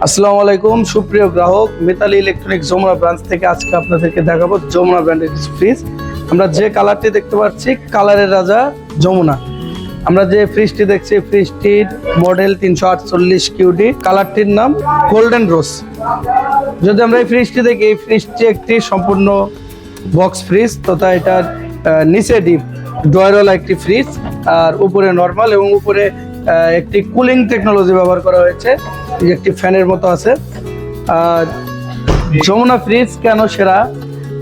আসসালামু আলাইকুম সুপ্রিয় গ্রাহক, মিতালি ইলেকট্রনিক যমুনা ব্রাঞ্চ থেকে আজকে আপনাদেরকে দেখাবো যমুনা ব্র্যান্ডের ফ্রিজ। আমরা যে কালারটি দেখতে পাচ্ছি কালারের রাজা যমুনা। আমরা যে ফ্রিজটি দেখছি ফ্রিজটির মডেল 348 কিউডি, কালারটির নাম গোল্ডেন রোজ। যদি আমরা এই ফ্রিজটি দেখি, এই ফ্রিজটি একটি সম্পূর্ণ বক্স ফ্রিজ তথা এটার নিচে ডিপ ড্রয়ারওয়ালা একটি ফ্রিজ, আর উপরে নর্মাল এবং উপরে একটি কুলিং টেকনোলজি ব্যবহার করা হয়েছে, একটি ফ্যানের মতো আছে। আর যমুনা ফ্রিজ কেন সেরা?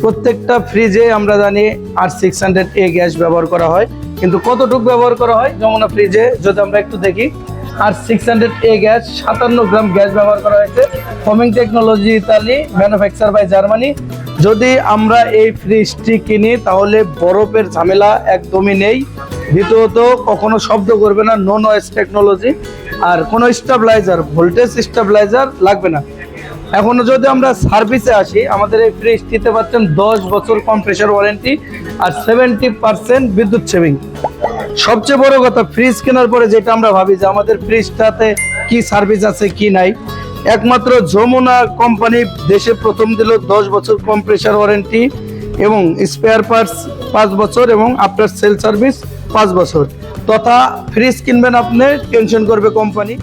প্রত্যেকটা ফ্রিজে আমরা জানি R600A গ্যাস ব্যবহার করা হয়, কিন্তু কতটুকু ব্যবহার করা হয় যমুনা ফ্রিজে যদি আমরা একটু দেখি, R600A গ্যাস 57 গ্রাম গ্যাস ব্যবহার করা হয়েছে। Foaming technology Italy, manufacture by Germany. যদি আমরা এই ফ্রিজটি কিনি তাহলে বরফের ঝামেলা একদমই নেই। দ্বিতীয়ত কখনো শব্দ করবে না, নো নয়েজ টেকনোলজি, আর কোনো স্টেবিলাইজার, ভোল্টেজ স্টেবিলাইজার লাগবে না। এখনো যদি আমরা সার্ভিসে আসি, আমাদের এই ফ্রিজটিতে পাচ্ছেন 10 বছর কম্প্রেসার ওয়ারেন্টি আর 70% বিদ্যুৎ সেভিং। সবচেয়ে বড় কথা, ফ্রিজ কেনার পরে যেটা আমরা ভাবি যে আমাদের ফ্রিজটাতে কি সার্ভিস আছে কি নাই, একমাত্র যমুনা কোম্পানি দেশে প্রথম দিল 10 বছর কম্প্রেসার ওয়ারেন্টি এবং স্পেয়ার পার্টস 5 বছর এবং আফটার সেল সার্ভিস 5 বছর। তথা ফ্রিজ কিনবেন আপনি, টেনশন করবে কোম্পানি।